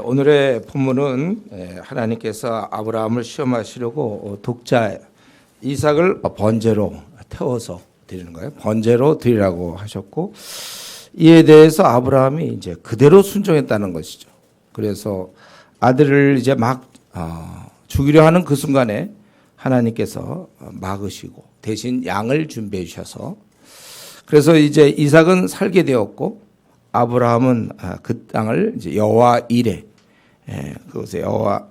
오늘의 본문은 하나님께서 아브라함을 시험하시려고 독자 이삭을 번제로 태워서 드리는 거예요. 번제로 드리라고 하셨고, 이에 대해서 아브라함이 이제 그대로 순종했다는 것이죠. 그래서 아들을 이제 막 죽이려 하는 그 순간에 하나님께서 막으시고 대신 양을 준비해 주셔서, 그래서 이제 이삭은 살게 되었고, 아브라함은 그 땅을 이제 여호와 이레, 그것에 여호와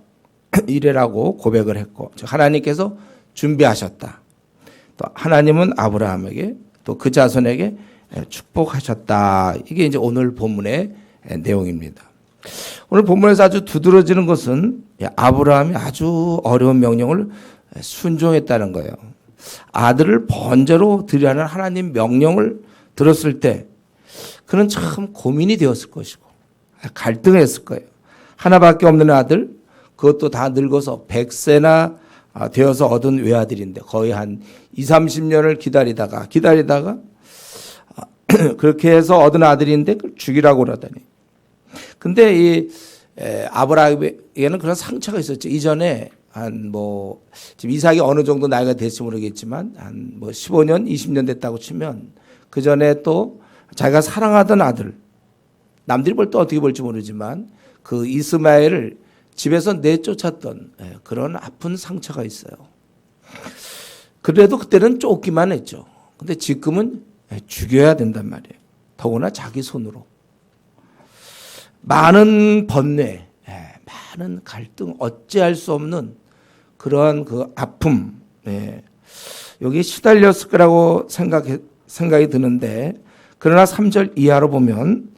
이레라고 고백을 했고, 하나님께서 준비하셨다. 또 하나님은 아브라함에게 또 그 자손에게 축복하셨다. 이게 이제 오늘 본문의 내용입니다. 오늘 본문에서 아주 두드러지는 것은 아브라함이 아주 어려운 명령을 순종했다는 거예요. 아들을 번제로 드리라는 하나님 명령을 들었을 때 그는 참 고민이 되었을 것이고 갈등했을 거예요. 하나밖에 없는 아들, 그것도 다 늙어서 100세나 되어서 얻은 외아들인데 거의 한 20-30년을 기다리다가 그렇게 해서 얻은 아들인데 그걸 죽이라고 그러더니, 근데 이 아브라함에게는 그런 상처가 있었죠. 이전에 지금 이삭이 어느 정도 나이가 될지 모르겠지만 15년, 20년 됐다고 치면 그 전에 또 자기가 사랑하던 아들, 남들이 볼 때 어떻게 볼지 모르지만 그 이스마엘을 집에서 내쫓았던 그런 아픈 상처가 있어요. 그래도 그때는 쫓기만 했죠. 근데 지금은 죽여야 된단 말이에요. 더구나 자기 손으로. 많은 번뇌, 많은 갈등, 어찌할 수 없는 그러한 그 아픔, 여기에 시달렸을 거라고 생각이 드는데, 그러나 3절 이하로 보면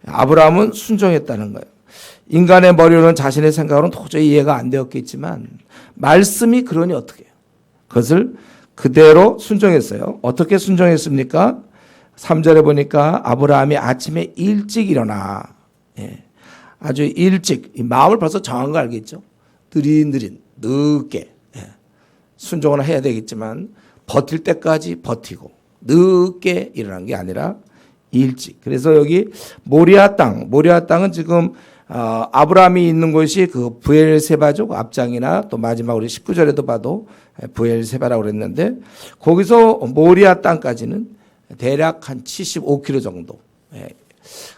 아브라함은 순종했다는 거예요. 인간의 머리로는 자신의 생각으로는 도저히 이해가 안 되었겠지만 말씀이 그러니 어떻게 해요? 그것을 그대로 순종했어요. 어떻게 순종했습니까? 3절에 보니까 아브라함이 아침에 일찍 일어나, 아주 일찍, 이 마음을 벌써 정한 거 알겠죠? 느릿느릿, 늦게 순종을 해야 되겠지만 버틸 때까지 버티고 늦게 일어난 게 아니라 일찍. 그래서 여기 모리아 땅은 지금 아브라함이 있는 곳이 그 브엘세바죠. 앞장이나 또 마지막으로 19절에도 봐도 브엘세바라고 그랬는데, 거기서 모리아 땅까지는 대략 한 75km 정도.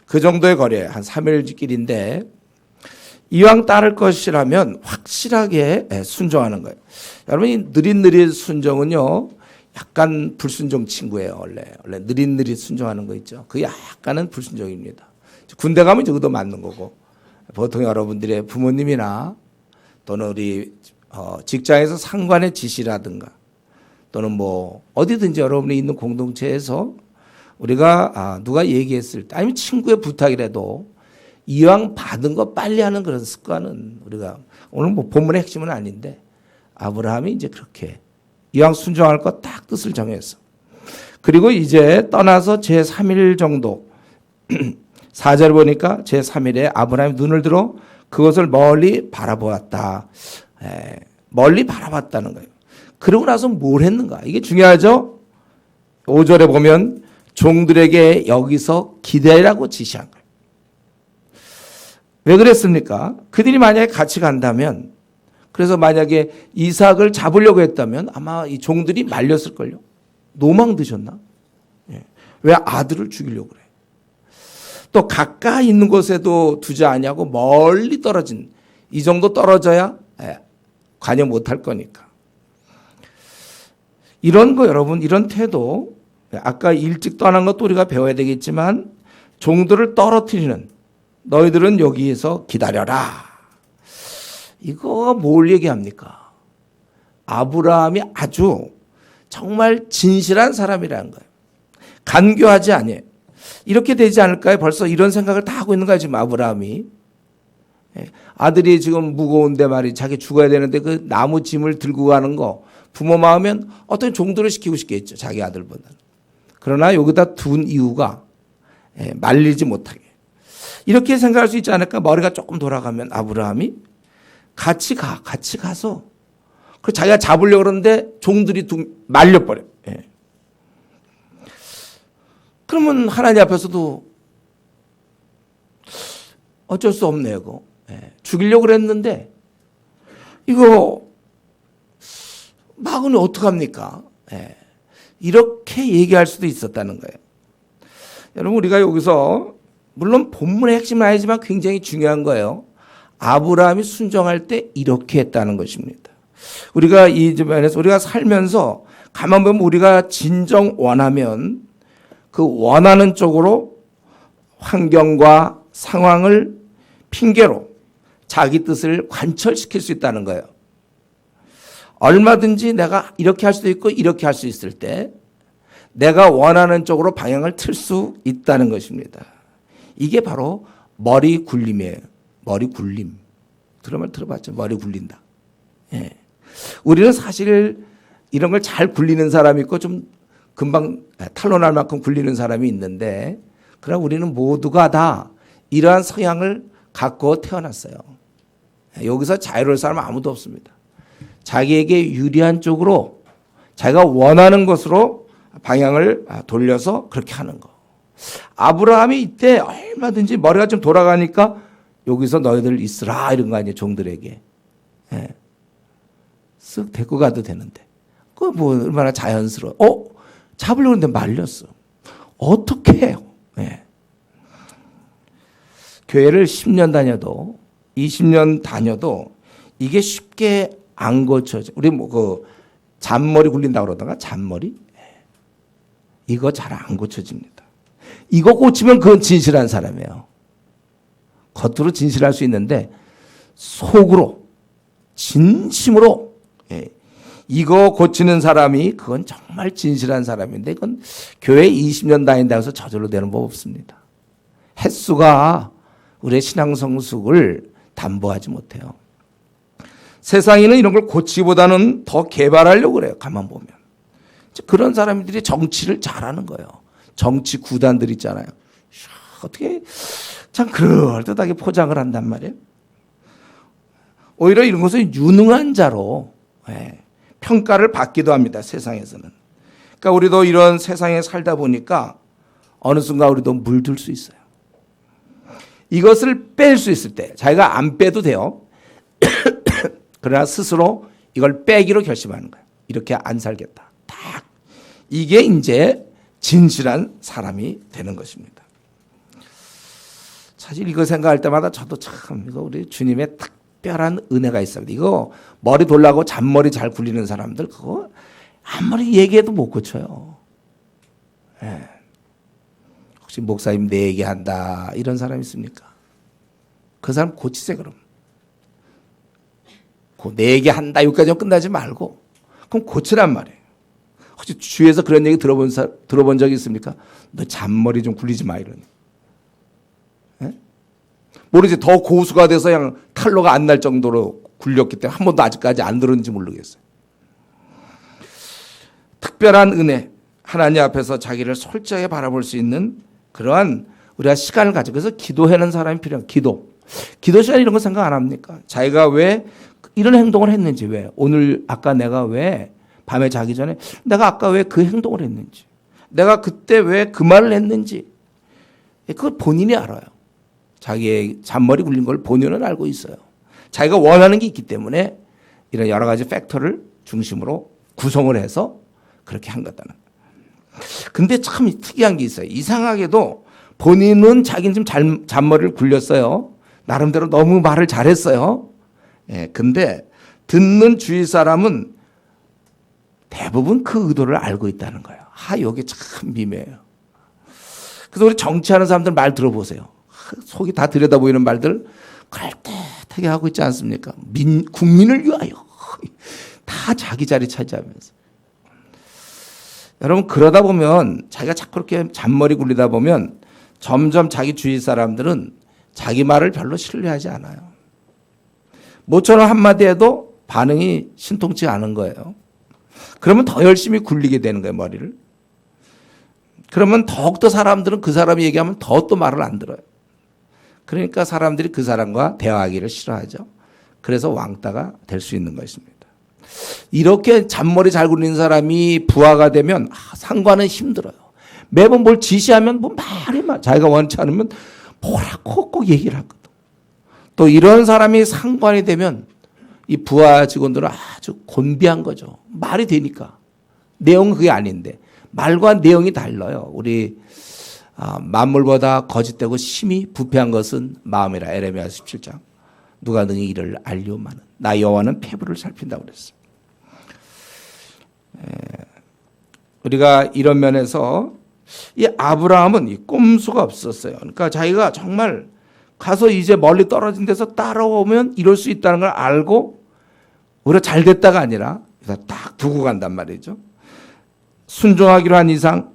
그 정도의 거리에 한 3일 길인데, 이왕 따를 것이라면 확실하게 순종하는 거예요. 여러분, 이 느릿느릿 순종은요, 약간 불순종 친구예요. 원래 느릿느릿 순종하는 거 있죠. 그 약간은 불순종입니다. 군대 가면 저것도 맞는 거고, 보통 여러분들의 부모님이나 또는 우리 직장에서 상관의 지시라든가 또는 어디든지 여러분이 있는 공동체에서 우리가 누가 얘기했을 때, 아니면 친구의 부탁이라도 이왕 받은 거 빨리 하는 그런 습관은, 우리가 오늘 본문의 핵심은 아닌데 아브라함이 이제 그렇게 이왕 순종할 거 딱 뜻을 정했어. 그리고 이제 떠나서 제3일 정도 4절 보니까 제3일에 아브라함이 눈을 들어 그것을 멀리 바라보았다. 멀리 바라봤다는 거예요. 그러고 나서 뭘 했는가? 이게 중요하죠. 5절에 보면 종들에게 여기서 기다리라고 지시한 거예요. 왜 그랬습니까? 그들이 만약에 같이 간다면, 그래서 만약에 이삭을 잡으려고 했다면 아마 이 종들이 말렸을걸요. 노망 드셨나? 왜 아들을 죽이려고 그래? 또 가까이 있는 곳에도 두지 않냐고 멀리 떨어진, 이 정도 떨어져야 관여 못할 거니까. 이런 거 여러분, 이런 태도, 아까 일찍 떠난 것도 우리가 배워야 되겠지만 종들을 떨어뜨리는, 너희들은 여기에서 기다려라. 이거 뭘 얘기합니까? 아브라함이 아주 정말 진실한 사람이라는 거예요. 간교하지 않아요. 이렇게 되지 않을까요? 벌써 이런 생각을 다 하고 있는 거예요, 지금 아브라함이. 아들이 지금 무거운데 말이 자기 죽어야 되는데 그 나무 짐을 들고 가는 거, 부모 마음엔 어떤 종들을 시키고 싶겠죠, 자기 아들보다는. 그러나 여기다 둔 이유가 말리지 못하게. 이렇게 생각할 수 있지 않을까? 머리가 조금 돌아가면 아브라함이 같이 가서, 그 자기가 잡으려고 그러는데 종들이 말려버려. 그러면 하나님 앞에서도 어쩔 수 없네요. 그거. 죽이려고 그랬는데 이거 막으니 어떡합니까? 이렇게 얘기할 수도 있었다는 거예요. 여러분, 우리가 여기서 물론 본문의 핵심은 아니지만 굉장히 중요한 거예요. 아브라함이 순종할 때 이렇게 했다는 것입니다. 우리가 이 주변에서 우리가 살면서 가만 보면 우리가 진정 원하면 그 원하는 쪽으로 환경과 상황을 핑계로 자기 뜻을 관철시킬 수 있다는 거예요. 얼마든지 내가 이렇게 할 수도 있고 이렇게 할 수 있을 때 내가 원하는 쪽으로 방향을 틀 수 있다는 것입니다. 이게 바로 머리 굴림이에요. 머리 굴림. 들어봤죠? 머리 굴린다. 우리는 사실 이런 걸 잘 굴리는 사람이 있고 좀 금방 탄로날 만큼 굴리는 사람이 있는데, 그러나 우리는 모두가 다 이러한 성향을 갖고 태어났어요. 여기서 자유로울 사람은 아무도 없습니다. 자기에게 유리한 쪽으로 자기가 원하는 것으로 방향을 돌려서 그렇게 하는 거. 아브라함이 이때 얼마든지 머리가 좀 돌아가니까 여기서 너희들 있으라 이런 거 아니에요, 종들에게. 쓱 데리고 가도 되는데. 그거 뭐 얼마나 자연스러워. 잡으려고 했는데 말렸어. 어떻게 해요? 교회를 10년 다녀도 20년 다녀도 이게 쉽게 안 고쳐져. 우리 뭐 그 잔머리 굴린다고 그러다가 잔머리? 이거 잘 안 고쳐집니다. 이거 고치면 그건 진실한 사람이에요. 겉으로 진실할 수 있는데 속으로 진심으로 이거 고치는 사람이 그건 정말 진실한 사람인데, 이건 교회 20년 다닌다고 해서 저절로 되는 법 없습니다. 횟수가 우리의 신앙 성숙을 담보하지 못해요. 세상에는 이런 걸 고치기보다는 더 개발하려고 그래요. 가만 보면. 그런 사람들이 정치를 잘하는 거예요. 정치 구단들 있잖아요. 어떻게 참 그럴듯하게 포장을 한단 말이에요. 오히려 이런 것은 유능한 자로 평가를 받기도 합니다. 세상에서는. 그러니까 우리도 이런 세상에 살다 보니까 어느 순간 우리도 물들 수 있어요. 이것을 뺄 수 있을 때 자기가 안 빼도 돼요. 그러나 스스로 이걸 빼기로 결심하는 거예요. 이렇게 안 살겠다. 딱. 이게 이제 진실한 사람이 되는 것입니다. 사실 이거 생각할 때마다 저도 참 이거 우리 주님의 특별한 은혜가 있습니다. 이거 머리 돌라고 잔머리 잘 굴리는 사람들 그거 아무리 얘기해도 못 고쳐요. 혹시 목사님 내 얘기한다 이런 사람 있습니까? 그 사람 고치세요. 그럼 내 얘기한다 여기까지 끝나지 말고 그럼 고치란 말이에요. 혹시 주위에서 그런 얘기 들어본 적이 있습니까? 너 잔머리 좀 굴리지 마 이러니. 모르지, 더 고수가 돼서 그냥 탈로가 안 날 정도로 굴렸기 때문에 한 번도 아직까지 안 들었는지 모르겠어요. 특별한 은혜, 하나님 앞에서 자기를 솔직하게 바라볼 수 있는 그러한 우리가 시간을 가지고, 그래서 기도하는 사람이 필요해요. 기도 시간 이런 거 생각 안 합니까? 자기가 왜 이런 행동을 했는지, 왜 오늘 아까 내가 왜 밤에 자기 전에 내가 아까 왜 그 행동을 했는지, 내가 그때 왜 그 말을 했는지, 그걸 본인이 알아요. 자기의 잔머리 굴린 걸 본인은 알고 있어요. 자기가 원하는 게 있기 때문에 이런 여러 가지 팩터를 중심으로 구성을 해서 그렇게 한 거다는. 근데 참 특이한 게 있어요. 이상하게도 본인은 자기는 좀 잔머리를 굴렸어요. 나름대로 너무 말을 잘했어요. 근데 듣는 주위 사람은 대부분 그 의도를 알고 있다는 거예요. 여기 참 미묘해요. 그래서 우리 정치하는 사람들 말 들어보세요. 속이 다 들여다보이는 말들 그럴듯하게 하고 있지 않습니까? 국민을 위하여 다 자기 자리 차지하면서. 여러분, 그러다 보면 자기가 자꾸 그렇게 잔머리 굴리다 보면 점점 자기 주위 사람들은 자기 말을 별로 신뢰하지 않아요. 모처럼 한마디 해도 반응이 신통치 않은 거예요. 그러면 더 열심히 굴리게 되는 거예요, 머리를. 그러면 더욱더 사람들은 그 사람이 얘기하면 더 또 말을 안 들어요. 그러니까 사람들이 그 사람과 대화하기를 싫어하죠. 그래서 왕따가 될 수 있는 것입니다. 이렇게 잔머리 잘 굴리는 사람이 부하가 되면 상관은 힘들어요. 매번 뭘 지시하면 뭐 자기가 원치 않으면 뭐라고 꼭 얘기를 하거든. 또 이런 사람이 상관이 되면 이 부하 직원들은 아주 곤비한 거죠. 말이 되니까. 내용은 그게 아닌데 말과 내용이 달라요. 우리 만물보다 거짓되고 심히 부패한 것은 마음이라. 에레미야 17장. 누가 능히 이를 알리오마는 나 여호와는 폐부를 살핀다고 그랬어요. 우리가 이런 면에서 이 아브라함은 이 꼼수가 없었어요. 그러니까 자기가 정말 가서 이제 멀리 떨어진 데서 따라오면 이럴 수 있다는 걸 알고 오히려 잘 됐다가 아니라 딱 두고 간단 말이죠. 순종하기로 한 이상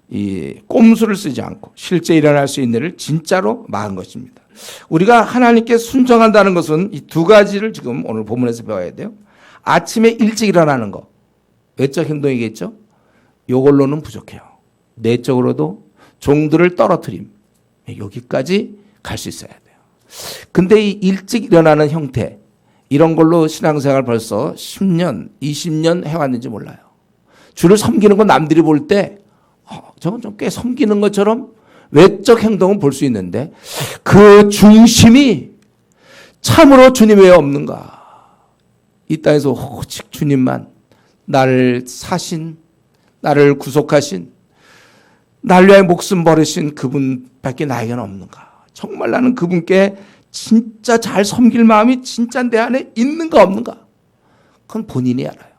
이 꼼수를 쓰지 않고 실제 일어날 수 있는 일을 진짜로 막은 것입니다. 우리가 하나님께 순종한다는 것은 이 두 가지를 지금 오늘 본문에서 배워야 돼요. 아침에 일찍 일어나는 거, 외적 행동이겠죠. 이걸로는 부족해요. 내적으로도 종들을 떨어뜨림, 여기까지 갈 수 있어야 돼요. 근데 이 일찍 일어나는 형태, 이런 걸로 신앙생활 벌써 10년, 20년 해왔는지 몰라요. 주를 섬기는 건 남들이 볼 때 저건 좀 꽤 섬기는 것처럼 외적 행동은 볼 수 있는데 그 중심이 참으로 주님 외에 없는가. 이 땅에서 오직 주님만 나를 사신, 나를 구속하신, 나를 위하여 목숨 버리신 그분밖에 나에게는 없는가. 정말 나는 그분께 진짜 잘 섬길 마음이 진짜 내 안에 있는가 없는가. 그건 본인이 알아요.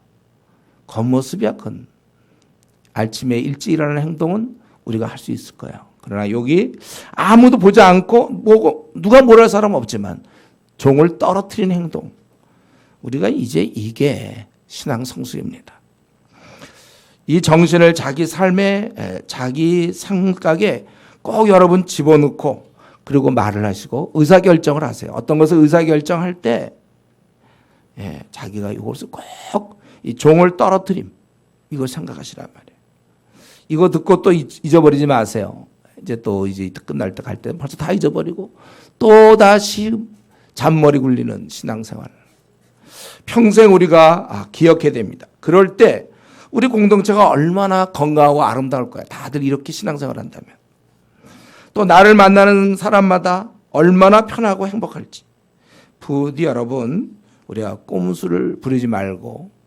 겉모습이야. 그건 아침에 일찍 일어나는 행동은 우리가 할 수 있을 거예요. 그러나 여기 아무도 보지 않고 누가 뭐라 할 사람 없지만 종을 떨어뜨리는 행동, 우리가 이제 이게 신앙 성수입니다. 이 정신을 자기 삶에, 자기 생각에 꼭 여러분 집어넣고 그리고 말을 하시고 의사결정을 하세요. 어떤 것을 의사결정할 때 자기가 이것을 꼭 이 종을 떨어뜨림, 이걸 생각하시란 말이에요. 이거 듣고 또 잊어버리지 마세요. 이제 끝날 때 갈 때 벌써 다 잊어버리고 또 다시 잔머리 굴리는 신앙생활. 평생 우리가 기억해야 됩니다. 그럴 때 우리 공동체가 얼마나 건강하고 아름다울 거야. 다들 이렇게 신앙생활 한다면. 또 나를 만나는 사람마다 얼마나 편하고 행복할지. 부디 여러분, 우리가 꼼수를 부리지 말고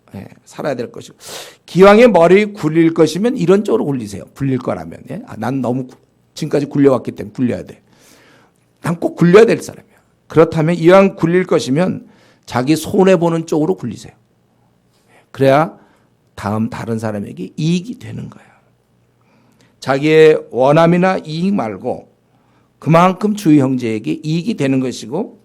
살아야 될 것이고, 기왕에 머리 굴릴 것이면 이런 쪽으로 굴리세요. 굴릴 거라면. 난 너무 지금까지 굴려왔기 때문에 굴려야 돼. 난 꼭 굴려야 될 사람이야. 그렇다면 이왕 굴릴 것이면 자기 손해보는 쪽으로 굴리세요. 그래야 다른 사람에게 이익이 되는 거예요. 자기의 원함이나 이익 말고 그만큼 주위 형제에게 이익이 되는 것이고,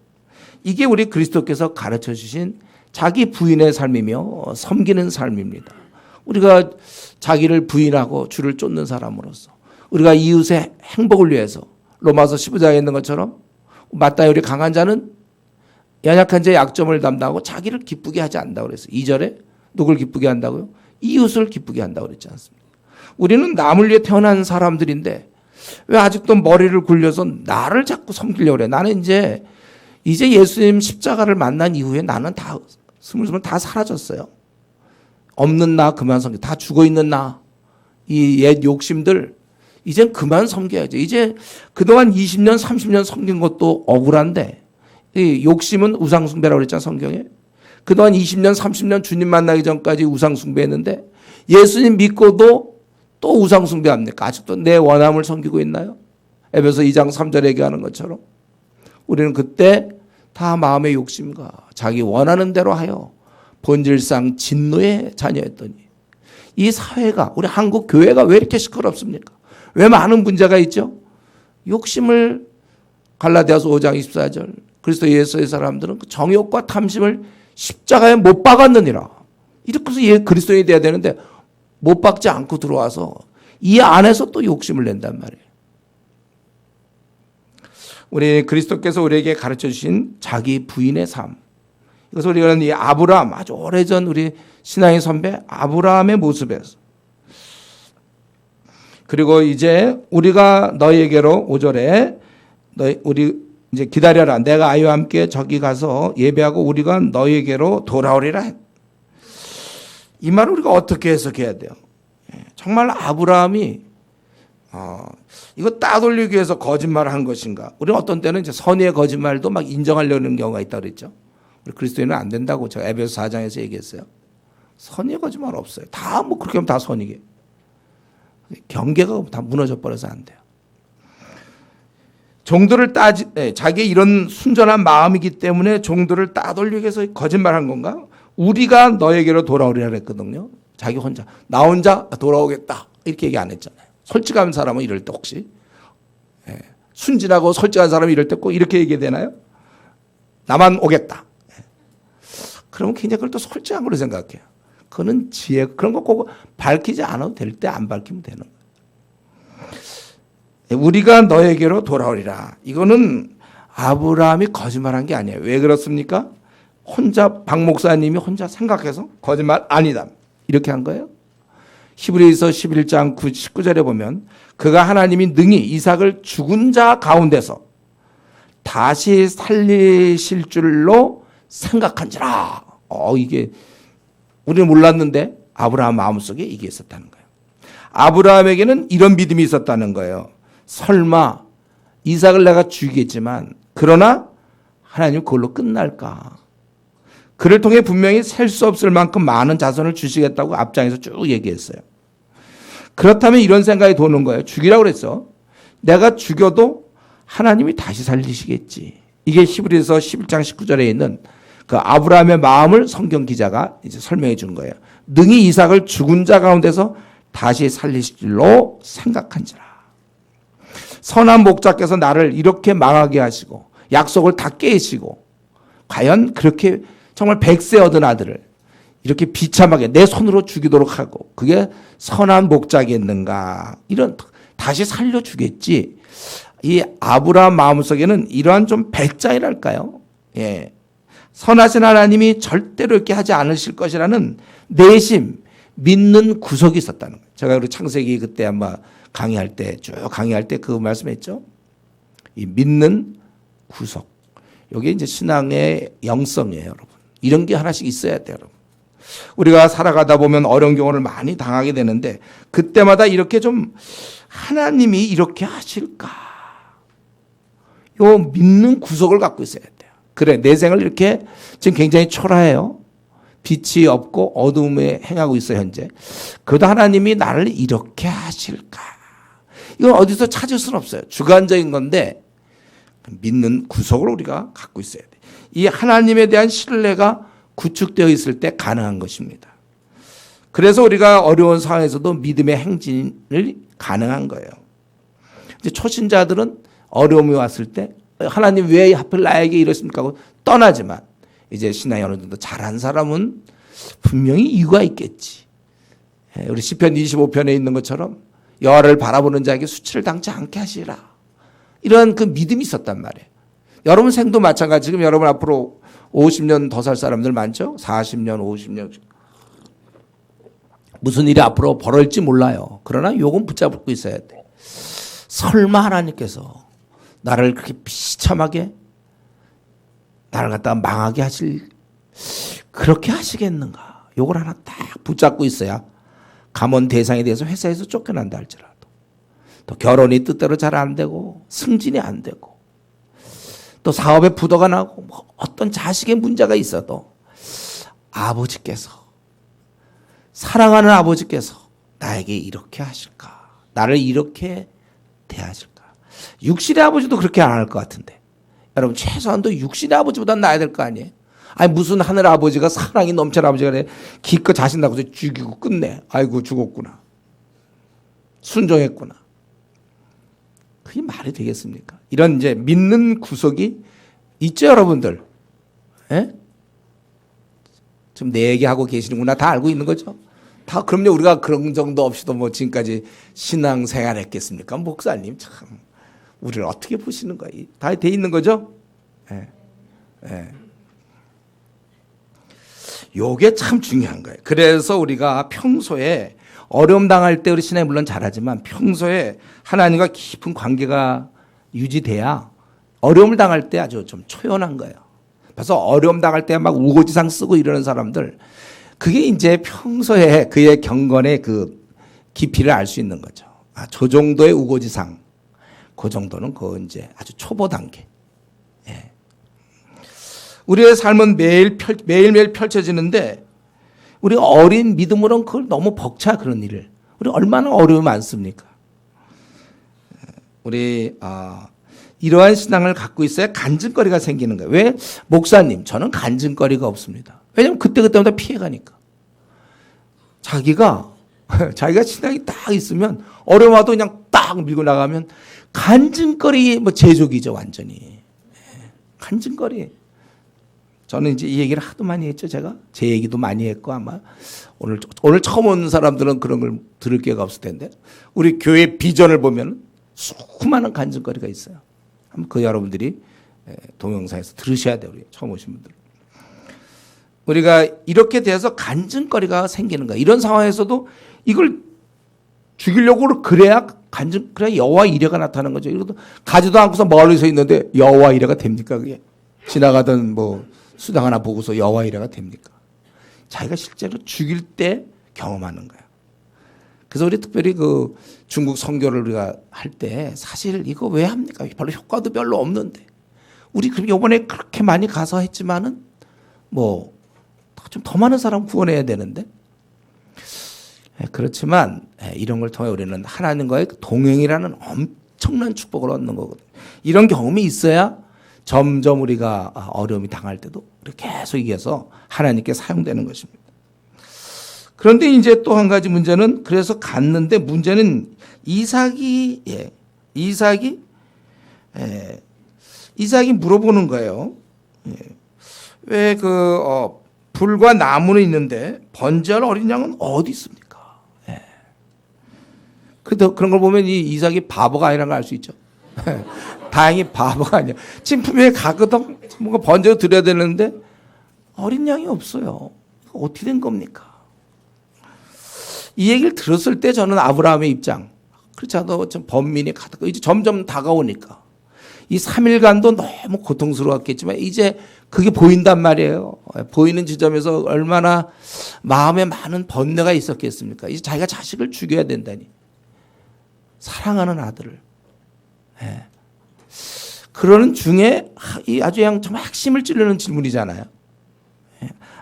이게 우리 그리스도께서 가르쳐 주신 자기 부인의 삶이며 섬기는 삶입니다. 우리가 자기를 부인하고 주를 쫓는 사람으로서 우리가 이웃의 행복을 위해서 로마서 15장에 있는 것처럼 마땅히 우리 강한 자는 연약한 자의 약점을 담당하고 자기를 기쁘게 하지 않는다고 그랬어요. 2절에 누굴 기쁘게 한다고요? 이웃을 기쁘게 한다고 그랬지 않습니까? 우리는 남을 위해 태어난 사람들인데 왜 아직도 머리를 굴려서 나를 자꾸 섬기려고 그래? 나는 이제 예수님 십자가를 만난 이후에 나는 다 스물스물 다 사라졌어요. 없는 나 그만 섬겨. 다 죽어있는 나. 이 옛 욕심들 이젠 그만 섬겨야죠. 이제 그동안 20년 30년 섬긴 것도 억울한데, 이 욕심은 우상숭배라고 그랬잖아요. 성경에. 그동안 20년 30년 주님 만나기 전까지 우상숭배했는데 예수님 믿고도 또 우상숭배합니까? 아직도 내 원함을 섬기고 있나요? 에베소 2장 3절에 얘기하는 것처럼 우리는 그때 다 마음의 욕심과 자기 원하는 대로 하여 본질상 진노의 자녀였더니, 이 사회가, 우리 한국 교회가 왜 이렇게 시끄럽습니까? 왜 많은 문제가 있죠? 욕심을, 갈라디아서 5장 24절, 그리스도 예수의 사람들은 그 정욕과 탐심을 십자가에 못 박았느니라. 이렇게 해서 그리스도인이 돼야 되는데 못 박지 않고 들어와서 이 안에서 또 욕심을 낸단 말이에요. 우리 그리스도께서 우리에게 가르쳐 주신 자기 부인의 삶, 이것을 우리가 이 아브라함, 아주 오래전 우리 신앙의 선배 아브라함의 모습에서, 그리고 이제 우리가 너희에게로 5절에 우리 이제 기다려라, 내가 아이와 함께 저기 가서 예배하고 우리가 너희에게로 돌아오리라. 이 말을 우리가 어떻게 해석해야 돼요? 정말 아브라함이 이거 따돌리기 위해서 거짓말을 한 것인가? 우리는 어떤 때는 이제 선의의 거짓말도 막 인정하려는 경우가 있다 그랬죠. 우리 그리스도인은 안 된다고 제가 에베소 4장에서 얘기했어요. 선의의 거짓말 없어요. 다 뭐 그렇게 하면 다 선이게. 경계가 다 무너져 버려서 안 돼요. 종들을 자기의 이런 순전한 마음이기 때문에 종들을 따돌리기 위해서 거짓말한 건가? 우리가 너에게로 돌아오리라 그랬거든요. 자기 혼자 나 혼자 돌아오겠다 이렇게 얘기 안 했잖아요. 솔직한 사람은 이럴 때 혹시 순진하고 솔직한 사람이 이럴 때 꼭 이렇게 얘기해야 되나요? 나만 오겠다. 그러면 굉장히 그걸 또 솔직한 걸로 생각해요. 그거는 지혜, 그런 거 꼭 밝히지 않아도 될 때 안 밝히면 되는 거예요. 우리가 너에게로 돌아오리라. 이거는 아브라함이 거짓말한 게 아니에요. 왜 그렇습니까? 혼자 박 목사님이 혼자 생각해서 거짓말 아니다 이렇게 한 거예요. 히브리서 11장 19절에 보면 그가 하나님이 능히 이삭을 죽은 자 가운데서 다시 살리실 줄로 생각한지라. 이게 우리는 몰랐는데 아브라함 마음속에 이게 있었다는 거예요. 아브라함에게는 이런 믿음이 있었다는 거예요. 설마 이삭을 내가 죽이겠지만 그러나 하나님 그걸로 끝날까? 그를 통해 분명히 셀 수 없을 만큼 많은 자손을 주시겠다고 앞장에서 쭉 얘기했어요. 그렇다면 이런 생각이 도는 거예요. 죽이라고 그랬어. 내가 죽여도 하나님이 다시 살리시겠지. 이게 히브리서 11장 19절에 있는 그 아브라함의 마음을 성경 기자가 이제 설명해 준 거예요. 능히 이삭을 죽은 자 가운데서 다시 살리실 줄로 생각한지라. 선한 목자께서 나를 이렇게 망하게 하시고 약속을 다 깨시고 과연 그렇게 정말 100세 얻은 아들을 이렇게 비참하게 내 손으로 죽이도록 하고 그게 선한 목자겠는가? 이런 다시 살려주겠지. 이 아브라함 마음속에는 이러한 좀 배짱이랄까요? 예. 선하신 하나님이 절대로 이렇게 하지 않으실 것이라는 내심 믿는 구석이 있었다는 거예요. 제가 우리 창세기 그때 아마 강의할 때 그 말씀했죠. 이 믿는 구석. 이게 이제 신앙의 영성이에요, 여러분. 이런 게 하나씩 있어야 돼요, 여러분. 우리가 살아가다 보면 어려운 경우를 많이 당하게 되는데 그때마다 이렇게 좀 하나님이 이렇게 하실까? 요 믿는 구석을 갖고 있어야 돼요. 그래, 내 생을 이렇게 지금 굉장히 초라해요. 빛이 없고 어둠에 행하고 있어요, 현재. 그래도 하나님이 나를 이렇게 하실까? 이건 어디서 찾을 수는 없어요. 주관적인 건데 믿는 구석을 우리가 갖고 있어야 돼. 이 하나님에 대한 신뢰가 구축되어 있을 때 가능한 것입니다. 그래서 우리가 어려운 상황에서도 믿음의 행진을 가능한 거예요. 이제 초신자들은 어려움이 왔을 때 하나님 왜 하필 나에게 이러십니까 하고 떠나지만 이제 신앙이 어느 정도 잘한 사람은 분명히 이유가 있겠지. 우리 시편 25편에 있는 것처럼 여호와를 바라보는 자에게 수치를 당치 않게 하시라. 이런 그 믿음이 있었단 말이에요. 여러분 생도 마찬가지. 지금 여러분 앞으로 50년 더 살 사람들 많죠? 40년, 50년. 무슨 일이 앞으로 벌어질지 몰라요. 그러나 요건 붙잡고 있어야 돼. 설마 하나님께서 나를 그렇게 비참하게 나를 갖다가 망하게 그렇게 하시겠는가? 요걸 하나 딱 붙잡고 있어야 감원 대상에 대해서 회사에서 쫓겨난다 할지라도 또 결혼이 뜻대로 잘 안 되고 승진이 안 되고 또 사업에 부도가 나고 뭐 어떤 자식의 문제가 있어도 아버지께서 사랑하는 아버지께서 나에게 이렇게 하실까? 나를 이렇게 대하실까? 육신의 아버지도 그렇게 안 할 것 같은데 여러분 최소한도 육신의 아버지보다는 나아야 될 거 아니에요? 아니 무슨 하늘 아버지가 사랑이 넘치는 아버지가 그래 기껏 자신 나고서 죽이고 끝내. 아이고 죽었구나. 순종했구나. 그게 말이 되겠습니까? 이런 이제 믿는 구석이 있죠, 여러분들. 예? 지금 내 얘기하고 계시는구나. 다 알고 있는 거죠? 다 그럼요. 우리가 그런 정도 없이도 뭐 지금까지 신앙생활 했겠습니까? 목사님 참 우리를 어떻게 보시는 거예요? 다 돼 있는 거죠? 예. 예. 요게 참 중요한 거예요. 그래서 우리가 평소에 어려움 당할 때 우리 신앙이 물론 잘하지만 평소에 하나님과 깊은 관계가 유지돼야 어려움을 당할 때 아주 좀 초연한 거예요. 그래서 어려움 당할 때 막 우고지상 쓰고 이러는 사람들 그게 이제 평소에 그의 경건의 그 깊이를 알 수 있는 거죠. 저 정도의 우고지상, 그 정도는 그 이제 아주 초보 단계. 예. 우리의 삶은 매일매일 펼쳐지는데 우리 어린 믿음으로는 그걸 너무 벅차 그런 일을. 우리 얼마나 어려움이 많습니까? 우리 이러한 신앙을 갖고 있어야 간증거리가 생기는 거예요. 왜? 목사님, 저는 간증거리가 없습니다. 왜냐하면 그때마다 피해가니까. 자기가 신앙이 딱 있으면 어려움 와도 그냥 딱 밀고 나가면 간증거리 제조기죠, 완전히. 간증거리. 저는 이제 이 얘기를 하도 많이 했죠, 제가. 제 얘기도 많이 했고, 아마 오늘 처음 온 사람들은 그런 걸 들을 기회가 없을 텐데, 우리 교회 비전을 보면 수많은 간증거리가 있어요. 한번 그 여러분들이 동영상에서 들으셔야 돼요, 우리 처음 오신 분들. 우리가 이렇게 돼서 간증거리가 생기는 거야. 이런 상황에서도 이걸 죽이려고 그래야 그래야 여호와 이레가 나타나는 거죠. 이것도 가지도 않고서 멀리서 있는데 여호와 이레가 됩니까, 그게? 지나가던 수당 하나 보고서 여호와 이레가 됩니까? 자기가 실제로 죽일 때 경험하는 거야. 그래서 우리 특별히 그 중국 선교를 우리가 할 때 사실 이거 왜 합니까? 별로 효과도 별로 없는데. 우리 그럼 이번에 그렇게 많이 가서 했지만은 좀 더 많은 사람 구원해야 되는데. 그렇지만 이런 걸 통해 우리는 하나님과의 동행이라는 엄청난 축복을 얻는 거거든요. 이런 경험이 있어야 점점 우리가 어려움이 당할 때도 계속 이겨서 하나님께 사용되는 것입니다. 그런데 이제 또 한 가지 문제는, 그래서 갔는데 문제는 이삭이 물어보는 거예요. 왜 불과 나무는 있는데 번제할 어린 양은 어디 있습니까? 그런 걸 보면 이 이삭이 바보가 아니라는 걸 알 수 있죠. 다행히 바보가 아니야. 지금 분명히 가거든. 뭔가 번제로 드려야 되는데 어린 양이 없어요. 어떻게 된 겁니까? 이 얘기를 들었을 때 저는 아브라함의 입장, 그렇지 않아도 번민이 가득, 이제 점점 다가오니까 이 3일간도 너무 고통스러웠겠지만 이제 그게 보인단 말이에요. 보이는 지점에서 얼마나 마음에 많은 번뇌가 있었겠습니까? 이제 자기가 자식을 죽여야 된다니. 사랑하는 아들을. 그러는 중에 이 아주 정말 핵심을 찌르는 질문이잖아요.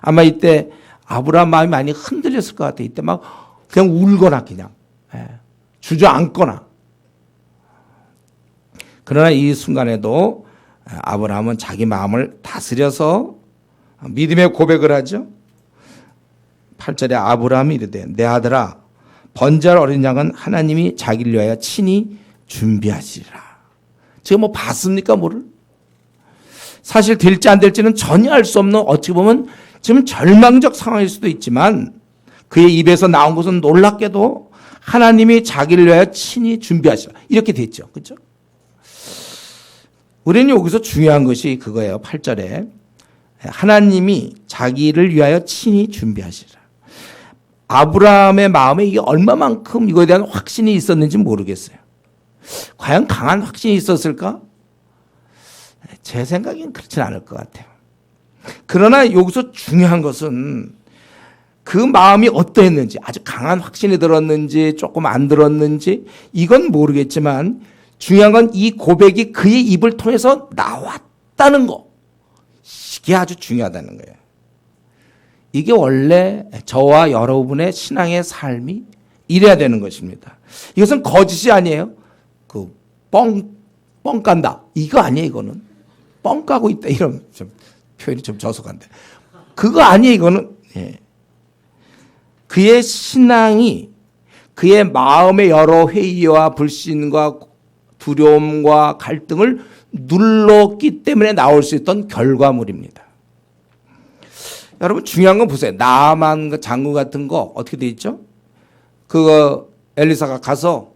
아마 이때 아브라함 마음이 많이 흔들렸을 것 같아요. 이때 막 그냥 울거나 그냥 주저앉거나. 그러나 이 순간에도 아브라함은 자기 마음을 다스려서 믿음의 고백을 하죠. 8절에 아브라함이 이르되 내 아들아 번제할 어린 양은 하나님이 자기를 위하여 친히 준비하시리라. 제가 봤습니까, 뭐를? 사실 될지 안 될지는 전혀 알 수 없는, 어찌 보면 지금 절망적 상황일 수도 있지만 그의 입에서 나온 것은 놀랍게도 하나님이 자기를 위하여 친히 준비하시라. 이렇게 됐죠. 그렇죠? 우리는 여기서 중요한 것이 그거예요. 8절에 하나님이 자기를 위하여 친히 준비하시라. 아브라함의 마음에 이게 얼마만큼 이거에 대한 확신이 있었는지 모르겠어요. 과연 강한 확신이 있었을까? 제 생각엔 그렇진 않을 것 같아요. 그러나 여기서 중요한 것은 그 마음이 어떠했는지, 아주 강한 확신이 들었는지 조금 안 들었는지 이건 모르겠지만 중요한 건 이 고백이 그의 입을 통해서 나왔다는 거. 이게 아주 중요하다는 거예요. 이게 원래 저와 여러분의 신앙의 삶이 이래야 되는 것입니다. 이것은 거짓이 아니에요. 뻥 깐다. 이거 아니에요, 이거는. 뻥 까고 있다. 이런 표현이 좀 저속한데. 그거 아니에요, 이거는. 그의 신앙이 그의 마음의 여러 회의와 불신과 두려움과 갈등을 눌렀기 때문에 나올 수 있던 결과물입니다. 여러분 중요한 건 보세요. 나만 장군 같은 거 어떻게 돼 있죠? 그거 엘리사가 가서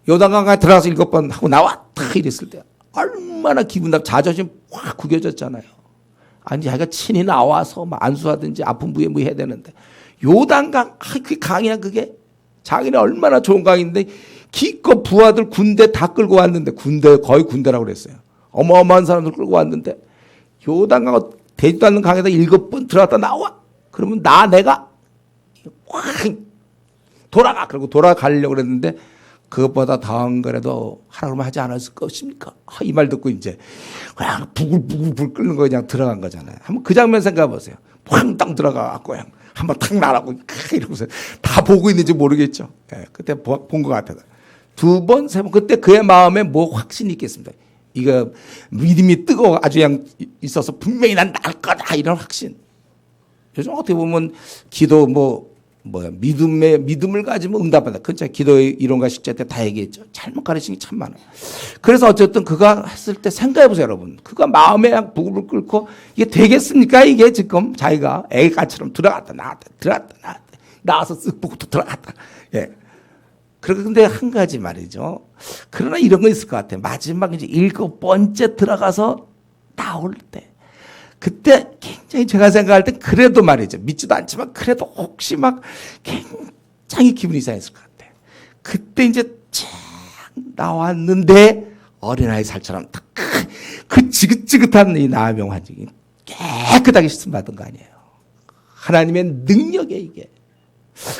요단강에 들어가서 7번 하고 나와 딱 이랬을 때 얼마나 기분 나쁘고 자존심 확 구겨졌잖아요. 아니 자기가 친히 나와서 안수하든지 아픈 부위에 해야 되는데 요단강, 그게 강이야 그게? 자기는 얼마나 좋은 강인데 기껏 부하들 군대 다 끌고 왔는데 거의 군대라고 그랬어요. 어마어마한 사람들 끌고 왔는데 요단강 되지도 않는 강에다 7번 들어갔다 나와. 그러면 내가 확 돌아가. 그리고 돌아가려고 그랬는데 그것보다 더한 거라도 하라고 하면 하지 않았을 것입니까? 이 말 듣고 이제 그냥 부글부글 끓는 거 그냥 들어간 거잖아요. 한번 그 장면 생각해 보세요. 팡땅 들어가갖고 그냥 한번 탁 날아고 이러면서 다 보고 있는지 모르겠죠. 예, 그때 본 것 같아요. 두 번, 세 번, 그때 그의 마음에 뭐 확신이 있겠습니까? 이거 믿음이 뜨거워 아주 그냥 있어서 분명히 난 날 거다 이런 확신. 요즘 어떻게 보면 기도 믿음을 가지면 응답한다. 그렇죠. 기도의 이론과 실제 때 다 얘기했죠. 잘못 가르치는 게 참 많아요. 그래서 어쨌든 그가 했을 때 생각해 보세요, 여러분. 그가 마음에 부글부글 끓고 이게 되겠습니까? 이게 지금 자기가 애가처럼 들어갔다 나왔다 나와서 쓱 보고 또 들어갔다. 예. 그런데 한 가지 말이죠. 그러나 이런 거 있을 것 같아요. 마지막 이제 7번째 들어가서 나올 때. 그때 굉장히 제가 생각할 때 그래도 말이죠. 믿지도 않지만 그래도 혹시 막 굉장히 기분이 이상했을 것 같아요. 그때 이제 쫙 나왔는데 어린아이 살처럼 그 지긋지긋한 이 나아병 환경이 깨끗하게 씻음받은 거 아니에요. 하나님의 능력에 이게.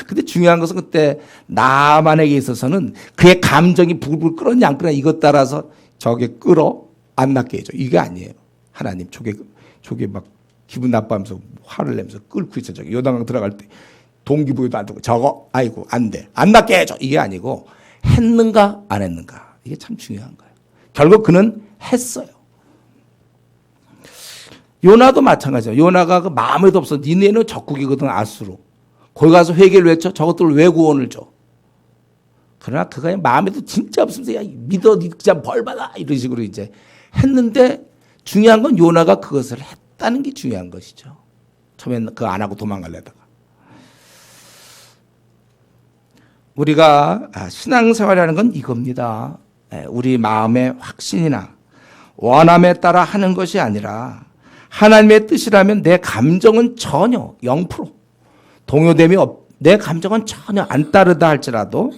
근데 중요한 것은 그때 나만에게 있어서는 그의 감정이 부글부글 끓었냐 안 끓었냐 이것 따라서 저게 끓어 안 낫게 해줘. 이게 아니에요. 하나님 저게 막 기분 나빠하면서 화를 내면서 끓고 있어. 저기 요단강 들어갈 때 동기부여도 안 되고 저거 아이고 안 돼. 안 낫게 해줘. 이게 아니고 했는가 안 했는가. 이게 참 중요한 거예요. 결국 그는 했어요. 요나도 마찬가지예요. 요나가 그 마음에도 없어. 니네는 적국이거든 아수로. 거기 가서 회개를 외쳐. 저것들을 왜 구원을 줘. 그러나 그가 마음에도 진짜 없으면서 야 믿어 니 그냥 벌 받아 이런 식으로 이제 했는데 중요한 건 요나가 그것을 했다는 게 중요한 것이죠. 처음엔 그거 안 하고 도망가려다가. 우리가 신앙생활이라는 건 이겁니다. 우리 마음의 확신이나 원함에 따라 하는 것이 아니라 하나님의 뜻이라면 내 감정은 전혀 0% 동요됨이 내 감정은 전혀 안 따르다 할지라도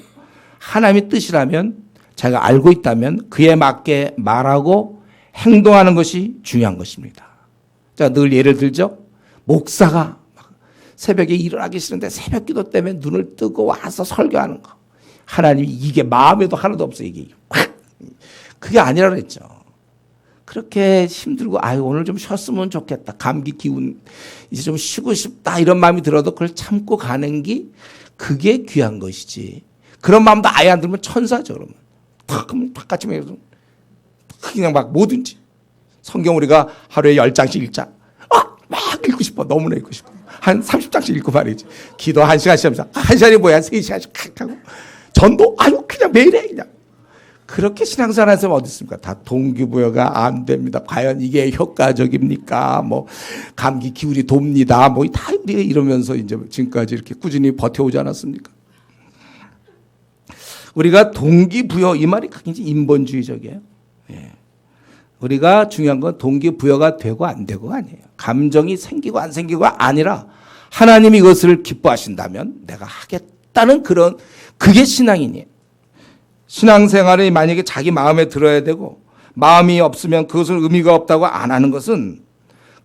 하나님의 뜻이라면 자기가 알고 있다면 그에 맞게 말하고 행동하는 것이 중요한 것입니다. 자, 늘 예를 들죠. 목사가 새벽에 일어나기 싫은데 새벽 기도 때문에 눈을 뜨고 와서 설교하는 거. 하나님이 이게 마음에도 하나도 없어요. 이게 그게 아니라 그랬죠. 그렇게 힘들고 오늘 좀 쉬었으면 좋겠다. 감기 기운 이제 좀 쉬고 싶다 이런 마음이 들어도 그걸 참고 가는 게 그게 귀한 것이지. 그런 마음도 아예 안 들면 천사죠. 그러면 탁 같이 그냥 막 뭐든지 성경 우리가 하루에 10장씩 읽자. 막 읽고 싶어. 너무나 읽고 싶어. 한 30장씩 읽고 말이지. 기도 1시간씩 하면서 1시간이 뭐야 3시간씩 칵 하고 전도 그냥 매일 해 그냥. 그렇게 신앙생활 하는 사람 어디 있습니까? 다 동기부여가 안 됩니다. 과연 이게 효과적입니까? 감기 기운이 돕니다. 다 우리가 이러면서 이제 지금까지 이렇게 꾸준히 버텨오지 않았습니까? 우리가 동기부여 이 말이 굉장히 인본주의적이에요. 예. 우리가 중요한 건 동기부여가 되고 안 되고가 아니에요. 감정이 생기고 안 생기고가 아니라 하나님이 이것을 기뻐하신다면 내가 하겠다는 그게 신앙이니. 신앙생활이 만약에 자기 마음에 들어야 되고 마음이 없으면 그것은 의미가 없다고 안 하는 것은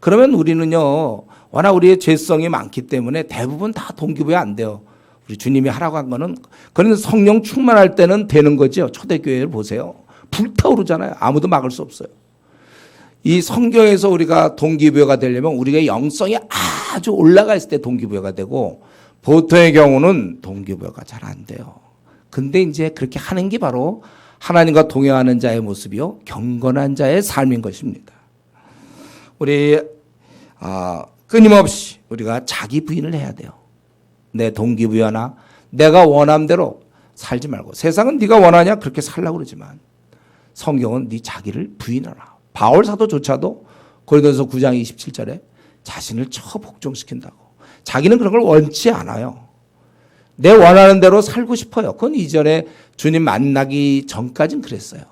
그러면 우리는요 워낙 우리의 죄성이 많기 때문에 대부분 다 동기부여 안 돼요. 우리 주님이 하라고 한 거는 그런데 성령 충만할 때는 되는 거죠. 초대교회를 보세요. 불타오르잖아요. 아무도 막을 수 없어요. 이 성경에서 우리가 동기부여가 되려면 우리가 영성이 아주 올라가 있을 때 동기부여가 되고 보통의 경우는 동기부여가 잘 안 돼요. 근데 이제 그렇게 하는 게 바로 하나님과 동행하는 자의 모습이요 경건한 자의 삶인 것입니다. 우리 끊임없이 우리가 자기 부인을 해야 돼요. 내 동기부여나 내가 원하는 대로 살지 말고 세상은 네가 원하냐 그렇게 살라고 그러지만 성경은 네 자기를 부인하라. 바울 사도조차도 고린도서 9장 27절에 자신을 처복종시킨다고. 자기는 그런 걸 원치 않아요. 내 원하는 대로 살고 싶어요. 그건 이전에 주님 만나기 전까지는 그랬어요.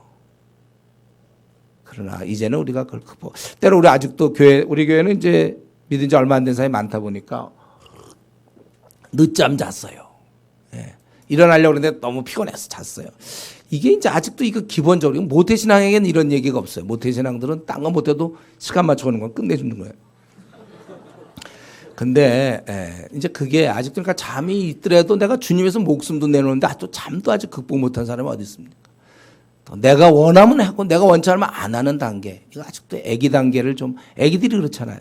그러나 이제는 우리가 그걸 때로 우리 아직도 우리 교회는 이제 믿은 지 얼마 안 된 사람이 많다 보니까 늦잠 잤어요. 예. 일어나려고 했는데 너무 피곤해서 잤어요. 이게 이제 아직도 이거 기본적으로 모태신앙에게는 이런 얘기가 없어요. 모태신앙들은 딴 거 못해도 시간 맞춰가는 건 끝내주는 거예요. 근데 이제 그게 아직도 그러니까 잠이 있더라도 내가 주님에서 목숨도 내놓는데 또 잠도 아직 극복 못한 사람이 어디 있습니까? 내가 원하면 하고 내가 원치 않으면 안 하는 단계. 이거 아직도 애기 단계를 좀 애기들이 그렇잖아요.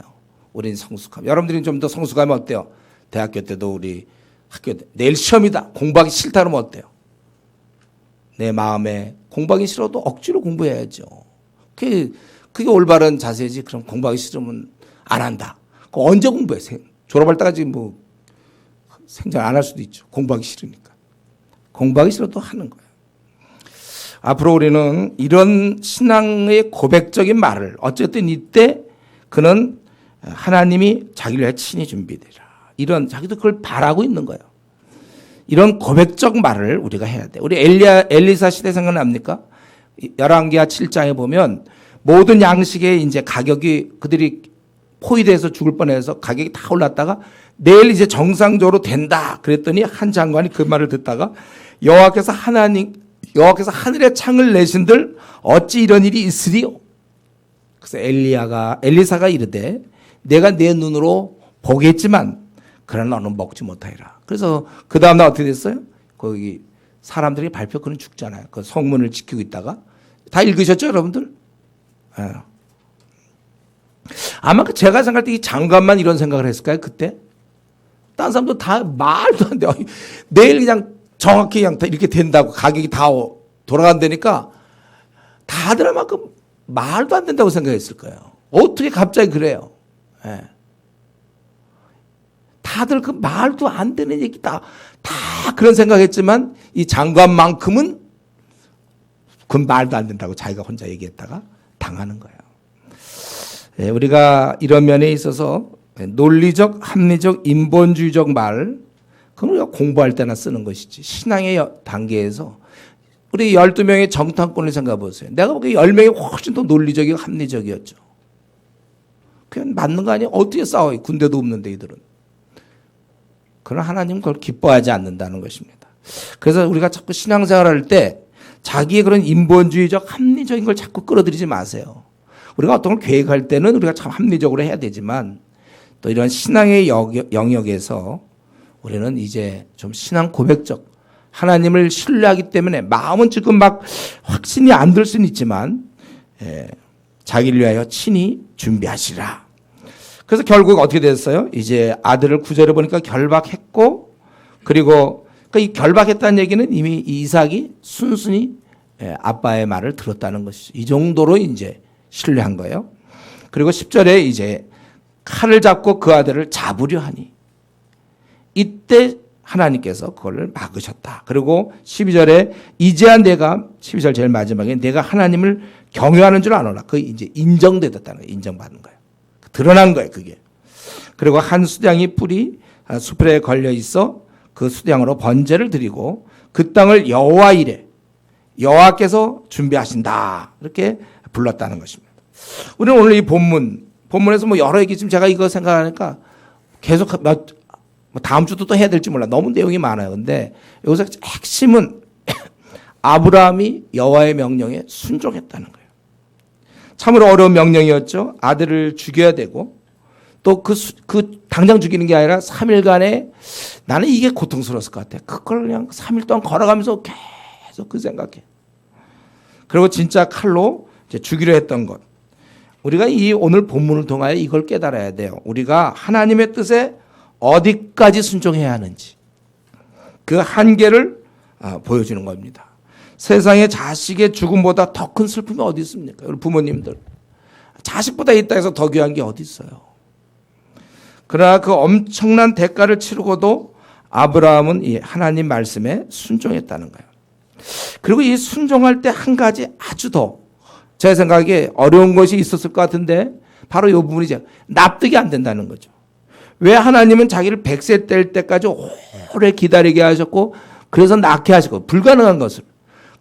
우리는 성숙하면 여러분들이 좀 더 성숙하면 어때요? 대학교 때도 우리 학교 때 내일 시험이다. 공부하기 싫다 그러면 어때요? 내 마음에 공부하기 싫어도 억지로 공부해야죠. 그게 올바른 자세지. 그럼 공부하기 싫으면 안 한다. 언제 공부해? 졸업할 때까지 뭐 생전 안 할 수도 있죠. 공부하기 싫으니까. 공부하기 싫어도 하는 거예요. 앞으로 우리는 이런 신앙의 고백적인 말을 어쨌든 이때 그는 하나님이 자기를 위해 친히 준비되라. 이런 자기도 그걸 바라고 있는 거예요. 이런 고백적 말을 우리가 해야 돼. 우리 엘리사 시대 생각납니까? 열왕기하 7장에 보면 모든 양식의 이제 가격이 그들이 포위돼서 죽을 뻔해서 가격이 다 올랐다가 내일 이제 정상적으로 된다. 그랬더니 한 장관이 그 말을 듣다가 여호와께서 하늘의 창을 내신들 어찌 이런 일이 있으리요? 그래서 엘리사가 이르되 내가 내 눈으로 보겠지만 그러나 너는 먹지 못하리라. 그래서 그 다음날 어떻게 됐어요? 거기 사람들이 발표 그는 죽잖아요. 그 성문을 지키고 있다가 다 읽으셨죠, 여러분들? 네. 아마 제가 생각할 때 이 장관만 이런 생각을 했을까요? 그때? 다른 사람도 다 말도 안 돼. 내일 그냥 정확히 그냥 이렇게 된다고 가격이 다 돌아간다니까 다들 아마 그 말도 안 된다고 생각했을 거예요. 어떻게 갑자기 그래요? 네. 다들 그 말도 안 되는 얘기 다 그런 생각했지만 이 장관만큼은 그 말도 안 된다고 자기가 혼자 얘기했다가 당하는 거예요. 네, 우리가 이런 면에 있어서 논리적, 합리적, 인본주의적 말 그건 우리가 공부할 때나 쓰는 것이지 신앙의 단계에서 우리 12명의 정탐꾼을 생각해 보세요. 내가 보기에 10명이 훨씬 더 논리적이고 합리적이었죠. 그냥 맞는 거 아니에요? 어떻게 싸워요? 군대도 없는데 이들은. 그러나 하나님은 그걸 기뻐하지 않는다는 것입니다. 그래서 우리가 자꾸 신앙생활할 때 자기의 그런 인본주의적 합리적인 걸 자꾸 끌어들이지 마세요. 우리가 어떤 걸 계획할 때는 우리가 참 합리적으로 해야 되지만 또 이런 신앙의 영역에서 우리는 이제 좀 신앙 고백적 하나님을 신뢰하기 때문에 마음은 지금 막 확신이 안 들 수는 있지만 자기를 위하여 친히 준비하시라. 그래서 결국 어떻게 됐어요? 이제 아들을 구절해 보니까 결박했고 그리고 이 결박했다는 얘기는 이미 이삭이 순순히 아빠의 말을 들었다는 것이죠. 이 정도로 이제 신뢰한 거예요. 그리고 10절에 이제 칼을 잡고 그 아들을 잡으려 하니 이때 하나님께서 그걸 막으셨다. 그리고 12절에 이제야 내가 12절 제일 마지막에 내가 하나님을 경외하는 줄 아노라. 그게 이제 인정되었다는 거예요. 인정받는 거예요. 드러난 거예요, 그게. 그리고 한 수량이 뿔이 수풀에 걸려 있어 그 수량으로 번제를 드리고 그 땅을 여호와 이래 여호와께서 준비하신다. 이렇게 불렀다는 것입니다. 우리는 오늘 이 본문에서 뭐 여러 얘기 지금 제가 이거 생각하니까 계속 다음 주도 또 해야 될지 몰라. 너무 내용이 많아요. 근데 여기서 핵심은 아브라함이 여호와의 명령에 순종했다는 거예요. 참으로 어려운 명령이었죠. 아들을 죽여야 되고 또 그 당장 죽이는 게 아니라 3일간에 나는 이게 고통스러웠을 것 같아. 그걸 그냥 3일 동안 걸어가면서 계속 그 생각해. 그리고 진짜 칼로 이제 죽이려 했던 것. 우리가 이 오늘 본문을 통하여 이걸 깨달아야 돼요. 우리가 하나님의 뜻에 어디까지 순종해야 하는지 그 한계를 보여주는 겁니다. 세상에 자식의 죽음보다 더 큰 슬픔이 어디 있습니까? 우리 부모님들. 자식보다 이 땅에서 더 귀한 게 어디 있어요? 그러나 그 엄청난 대가를 치르고도 아브라함은 이 하나님 말씀에 순종했다는 거예요. 그리고 이 순종할 때 한 가지 아주 더 제 생각에 어려운 것이 있었을 것 같은데 바로 이 부분이죠. 납득이 안 된다는 거죠. 왜 하나님은 자기를 100세 될 때까지 오래 기다리게 하셨고 그래서 낳게 하시고 불가능한 것을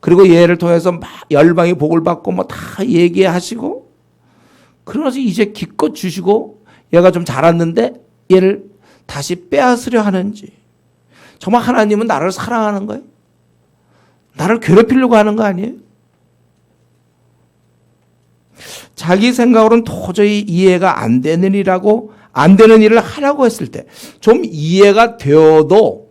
그리고 얘를 통해서 막 열방이 복을 받고 뭐 다 얘기하시고 그러면서 이제 기껏 주시고 얘가 좀 자랐는데 얘를 다시 빼앗으려 하는지 정말 하나님은 나를 사랑하는 거예요? 나를 괴롭히려고 하는 거 아니에요? 자기 생각으로는 도저히 이해가 안 되느니라고 안 되는 일을 하라고 했을 때 좀 이해가 되어도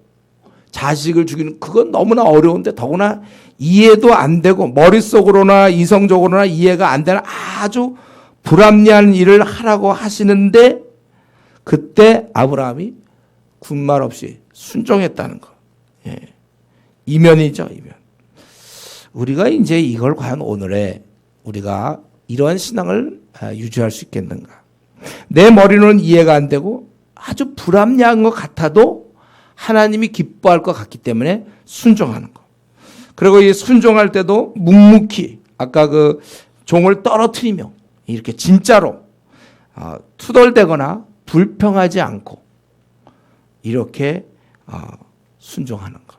자식을 죽이는 그건 너무나 어려운데 더구나 이해도 안 되고 머릿속으로나 이성적으로나 이해가 안 되는 아주 불합리한 일을 하라고 하시는데 그때 아브라함이 군말 없이 순종했다는 거. 예. 이면이죠, 이면. 우리가 이제 이걸 과연 오늘의 우리가 이러한 신앙을 유지할 수 있겠는가? 내 머리로는 이해가 안 되고 아주 불합리한 것 같아도 하나님이 기뻐할 것 같기 때문에 순종하는 거. 그리고 이 순종할 때도 묵묵히 아까 그 종을 떨어뜨리며 이렇게 진짜로 투덜대거나 불평하지 않고 이렇게 순종하는 것.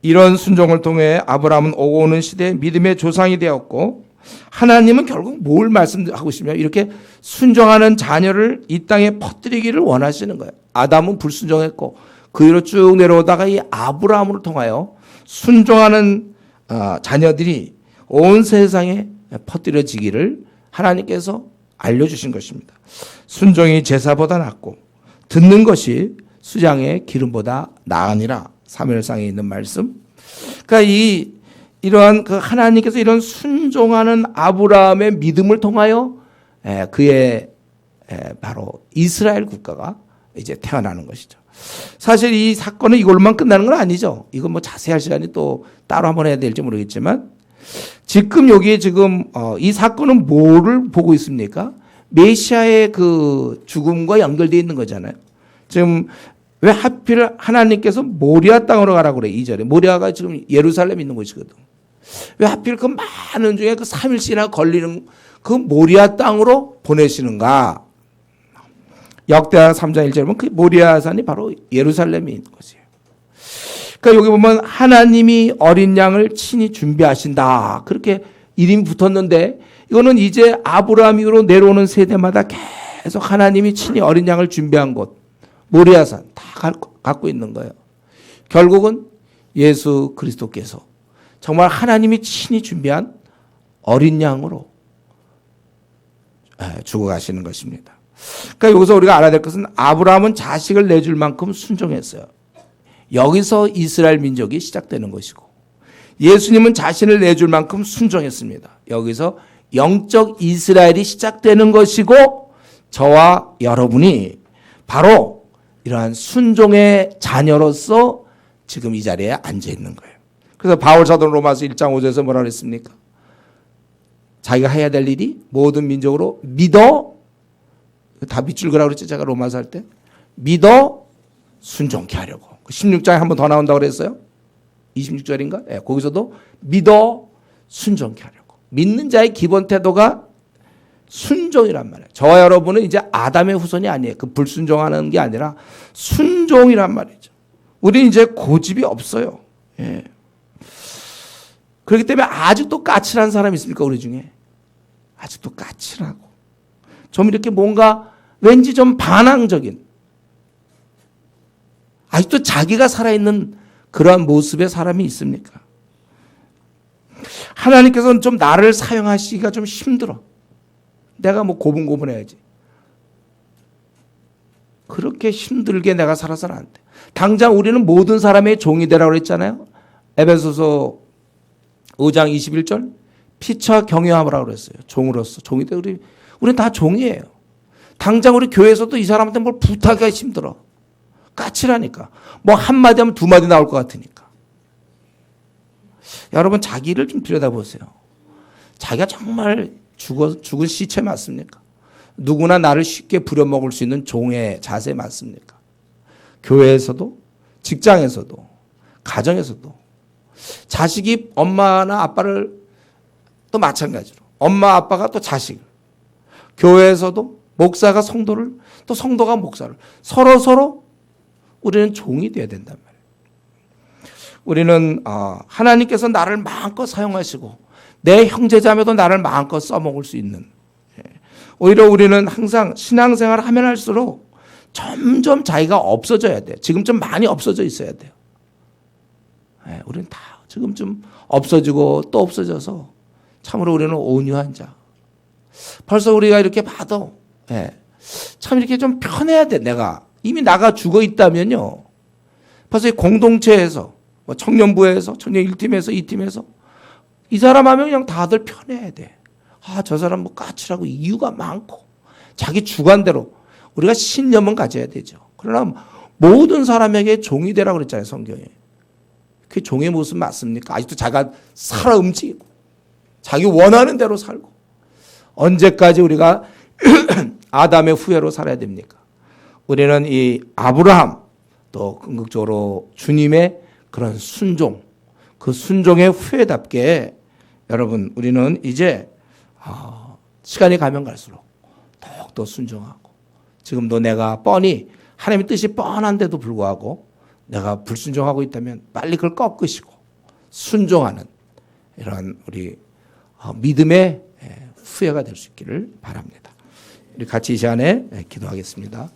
이런 순종을 통해 아브라함은 오고 오는 시대에 믿음의 조상이 되었고 하나님은 결국 뭘 말씀하고 싶냐면 이렇게 순종하는 자녀를 이 땅에 퍼뜨리기를 원하시는 거예요. 아담은 불순종했고 그 위로 쭉 내려오다가 이 아브라함을 통하여 순종하는 자녀들이 온 세상에 퍼뜨려지기를 하나님께서 알려주신 것입니다. 순종이 제사보다 낫고 듣는 것이 수장의 기름보다 나으니라. 사무엘상에 있는 말씀. 그러니까 이러한 그 하나님께서 이런 순종하는 아브라함의 믿음을 통하여 그의 바로 이스라엘 국가가 이제 태어나는 것이죠. 사실 이 사건은 이걸로만 끝나는 건 아니죠. 이건 뭐 자세할 시간이 또 따로 한번 해야 될지 모르겠지만 지금 여기에 지금 이 사건은 뭐를 보고 있습니까? 메시아의 그 죽음과 연결되어 있는 거잖아요. 지금 왜 하필 하나님께서 모리아 땅으로 가라고 그래? 2절에. 모리아가 지금 예루살렘에 있는 곳이거든. 왜 하필 그 많은 중에 그 3일씩이나 걸리는 그 모리아 땅으로 보내시는가? 역대하 3장 1절에 보면 그 모리아 산이 바로 예루살렘에 있는 것이에요. 그러니까 여기 보면 하나님이 어린 양을 친히 준비하신다. 그렇게 이름이 붙었는데 이거는 이제 아브라함 이후로 내려오는 세대마다 계속 하나님이 친히 어린 양을 준비한 곳. 모리아산 다 갖고 있는 거예요. 결국은 예수 그리스도께서 정말 하나님이 친히 준비한 어린 양으로 죽어가시는 것입니다. 그러니까 여기서 우리가 알아야 될 것은 아브라함은 자식을 내줄 만큼 순종했어요. 여기서 이스라엘 민족이 시작되는 것이고 예수님은 자신을 내줄 만큼 순종했습니다. 여기서 영적 이스라엘이 시작되는 것이고 저와 여러분이 바로 이러한 순종의 자녀로서 지금 이 자리에 앉아 있는 거예요. 그래서 바울 사도는 로마서 1장 5절에서 뭐라 그랬습니까? 자기가 해야 될 일이 모든 민족으로 믿어 다 밑줄 그라고 그랬죠. 제가 로마서 할 때 믿어 순종케 하려고. 16장에 한 번 더 나온다고 그랬어요. 26절인가? 네, 거기서도 믿어 순종케 하려고. 믿는 자의 기본 태도가 순종이란 말이에요. 저와 여러분은 이제 아담의 후손이 아니에요. 그 불순종하는 게 아니라 순종이란 말이죠. 우리는 이제 고집이 없어요. 예. 그렇기 때문에 아직도 까칠한 사람이 있습니까? 우리 중에. 아직도 까칠하고. 좀 이렇게 뭔가 왠지 좀 반항적인. 아직도 자기가 살아있는 그러한 모습의 사람이 있습니까? 하나님께서는 좀 나를 사용하시기가 좀 힘들어. 내가 뭐 고분고분해야지. 그렇게 힘들게 내가 살아서는 안 돼. 당장 우리는 모든 사람의 종이 되라고 그랬잖아요. 에베소서 5장 21절 피차 경외함이라고 그랬어요. 종으로서. 종이 돼. 우리는 다 종이에요. 당장 우리 교회에서도 이 사람한테 뭘 부탁하기가 힘들어. 까칠하니까. 뭐 한마디 하면 두 마디 나올 것 같으니까. 여러분 자기를 좀 들여다보세요. 자기가 정말 죽은 시체 맞습니까? 누구나 나를 쉽게 부려먹을 수 있는 종의 자세 맞습니까? 교회에서도 직장에서도 가정에서도 자식이 엄마나 아빠를 또 마찬가지로 엄마 아빠가 또 자식을 교회에서도 목사가 성도를 또 성도가 목사를 서로 우리는 종이 되어야 된단 말이에요. 우리는 하나님께서 나를 마음껏 사용하시고 내 형제자매도 나를 마음껏 써먹을 수 있는 오히려 우리는 항상 신앙생활을 하면 할수록 점점 자기가 없어져야 돼요. 지금 좀 많이 없어져 있어야 돼요. 우리는 다 지금 좀 없어지고 또 없어져서 참으로 우리는 온유한 자. 벌써 우리가 이렇게 봐도 참 이렇게 좀 편해야 돼. 내가 이미 나가 죽어 있다면요. 벌써 이 공동체에서 뭐 청년부에서 청년 1팀에서 2팀에서 이 사람 하면 그냥 다들 편해야 돼. 아, 저 사람 뭐 까칠하고 이유가 많고 자기 주관대로 우리가 신념은 가져야 되죠. 그러나 모든 사람에게 종이 되라 그랬잖아요, 성경에. 그게 종의 모습 맞습니까? 아직도 자기가 살아 움직이고 자기 원하는 대로 살고 언제까지 우리가 아담의 후예로 살아야 됩니까? 우리는 이 아브라함 또 궁극적으로 주님의 그런 순종, 그 순종의 후예답게 여러분 우리는 이제 시간이 가면 갈수록 더욱더 순종하고 지금도 내가 뻔히 하나님의 뜻이 뻔한데도 불구하고 내가 불순종하고 있다면 빨리 그걸 꺾으시고 순종하는 이런 우리 믿음의 후예가 될 수 있기를 바랍니다. 우리 같이 이 시간에 기도하겠습니다.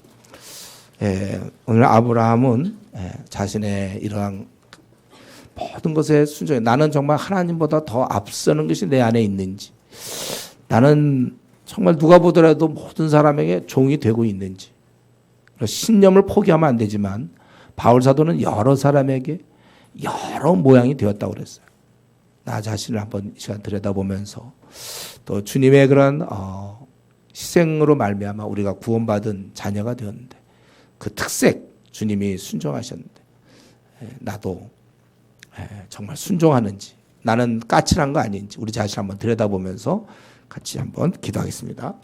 오늘 아브라함은 자신의 이러한 모든 것에 순종해 나는 정말 하나님보다 더 앞서는 것이 내 안에 있는지 나는 정말 누가 보더라도 모든 사람에게 종이 되고 있는지 신념을 포기하면 안 되지만 바울 사도는 여러 사람에게 여러 모양이 되었다고 그랬어요. 나 자신을 한번 이 시간 들여다보면서 또 주님의 그런 희생으로 말미암아 우리가 구원받은 자녀가 되었는데 그 특색 주님이 순종하셨는데 나도 정말 순종하는지 나는 까칠한 거 아닌지 우리 자신 한번 들여다보면서 같이 한번 기도하겠습니다.